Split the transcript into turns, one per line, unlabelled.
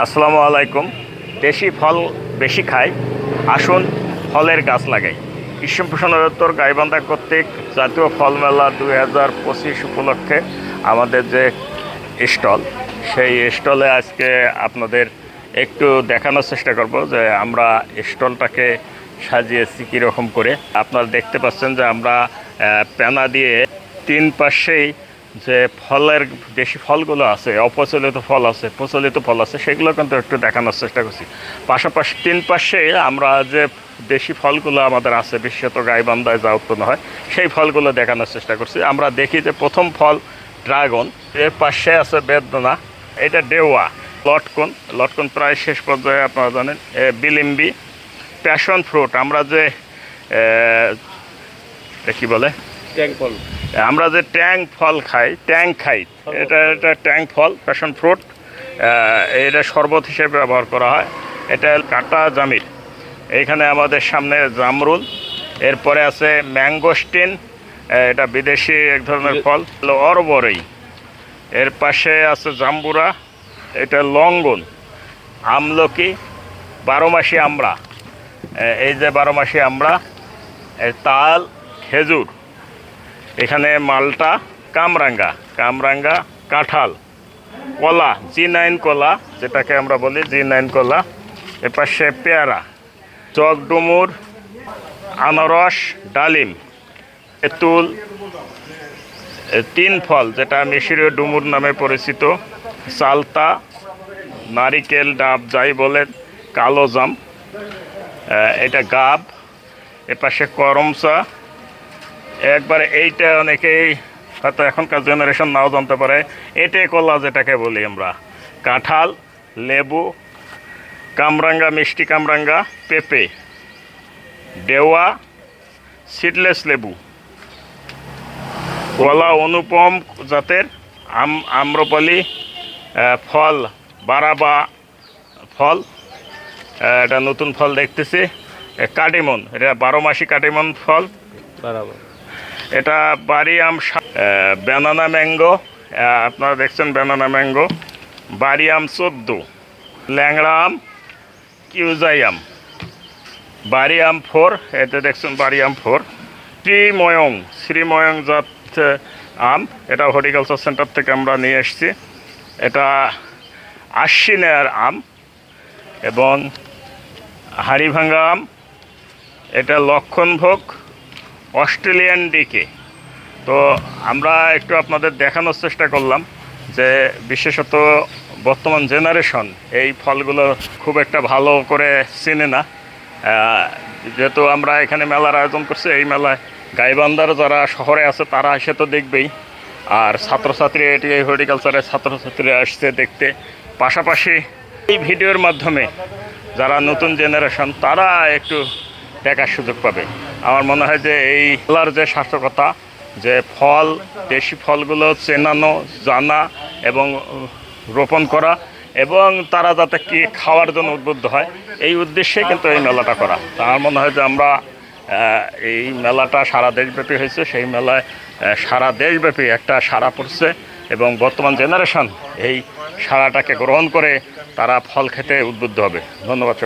আসসালামু আলাইকুম। দেশি ফল বেশি খাই, আসুন ফলের গাছ লাগাই। কৃষি সম্প্রসারণ অধিদপ্তর গাইবান্ধা কর্তৃক জাতীয় ফল মেলা 2025 উপলক্ষে আমাদের যে স্টল, সেই স্টলে আজকে আপনাদের একটু দেখানোর চেষ্টা করব যে আমরা স্টলটাকে সাজিয়েছি কীরকম করে। আপনারা দেখতে পাচ্ছেন যে আমরা পেনা দিয়ে তিন পাশেই যে ফলের দেশি ফলগুলো আছে, অপ্রচলিত ফল আছে, প্রচলিত ফল আছে, সেগুলো কিন্তু একটু দেখানোর চেষ্টা করছি। পাশাপাশি তিন পাশে আমরা যে দেশি ফলগুলো আমাদের আছে, বিশেষত গাইবান্ধায় যা উৎপন্ন হয়, সেই ফলগুলো দেখানোর চেষ্টা করছি। আমরা দেখি যে প্রথম ফল ড্রাগন, এর পাশে আছে বেদনা, এটা ডেওয়া, লটকন প্রায় শেষ পর্যায়ে, আপনারা জানেন, বিলিম্বি, প্যাশন ফ্রুট, আমরা যে কি বলে আমরা যে ট্যাং খাই, এটা ট্যাং ফল, প্যাশন ফ্রুট, এটা শরবত হিসেবে ব্যবহার করা হয়। এটা কাটা জামির। এইখানে আমাদের সামনে জামরুল, এরপরে আছে ম্যাঙ্গোস্টিন, এটা বিদেশি এক ধরনের ফল, অরবরই। এর পাশে আছে জাম্বুরা, এটা লঙ্ঘন, আমলকি, বারোমাসি আমড়া, এই যে বারোমাসি আমড়া, তাল, খেজুর, এখানে মালটা, কামরাঙ্গা, কাঁঠাল, কলা, G9 কলা, যেটাকে আমরা বলি G9 কলা, এপাশে পেয়ারা, চকডুমুর, আনারস, ডালিম, তেঁতুল, তিন ফল যেটা মিশরীয় ডুমুর নামে পরিচিত, চালতা, নারিকেল, ডাব যাই বলেন, কালো জাম, এটা গাব, এপাশে করমচা, একবারে এইটা অনেকেই হয়তো এখনকার জেনারেশন নাও জানতে পারে, এটে কলা যেটাকে বলি আমরা, কাঁঠাল, লেবু, কামরাঙ্গা, মিষ্টি কামরাঙ্গা, পেঁপে, ডেওয়া, সিডলেস লেবু, কলা অনুপম জাতের, আম্রপালি ফল, বারাবা ফল, এটা নতুন ফল দেখতেছি, কাটিমন, এটা 12 মাসি কাটিমন ফল, এটা বারিয়াম, ব্যানানা ম্যাঙ্গো, আপনারা দেখছেন ব্যানানা ম্যাঙ্গো, বারিয়াম 14, ল্যাংড়া আম, কিউজাইয়াম, বারিয়াম 4, এতে দেখছেন বারিয়াম 4, শ্রীময়ং জাত আম, এটা হর্টিকালচার সেন্টার থেকে আমরা নিয়ে এসেছি। এটা আশ্বিনের আম এবং হাড়িভাঙ্গা আম, এটা লক্ষণভোগ, অস্ট্রেলিয়ান ডিকে। তো আমরা একটু আপনাদের দেখানোর চেষ্টা করলাম যে বিশেষত বর্তমান জেনারেশন এই ফলগুলো খুব একটা ভালো করে চেনে না। যেহেতু আমরা এখানে মেলার আয়োজন করছি, এই মেলায় গাইবান্ধার যারা শহরে আছে তারা এসে তো দেখবেই, আর ছাত্রছাত্রী, এটি হর্টিকালচারের ছাত্রছাত্রীরা আসছে দেখতে। পাশাপাশি এই ভিডিওর মাধ্যমে যারা নতুন জেনারেশন তারা একটু দেখার সুযোগ পাবে। আমার মনে হয় যে এই মেলার যে সার্থকতা, যে ফল, দেশি ফলগুলো চেনানো, জানা এবং রোপণ করা, এবং তারা যাতে কি খাওয়ার জন্য উদ্বুদ্ধ হয়, এই উদ্দেশ্যে কিন্তু এই মেলাটা করা। তা আমার মনে হয় যে আমরা এই মেলাটা সারা দেশব্যাপী হয়েছে, সেই মেলায় সারা দেশব্যাপী একটা সাড়া পড়ছে, এবং বর্তমান জেনারেশন এই সাড়াটাকে গ্রহণ করে তারা ফল খেতে উদ্বুদ্ধ হবে। ধন্যবাদ।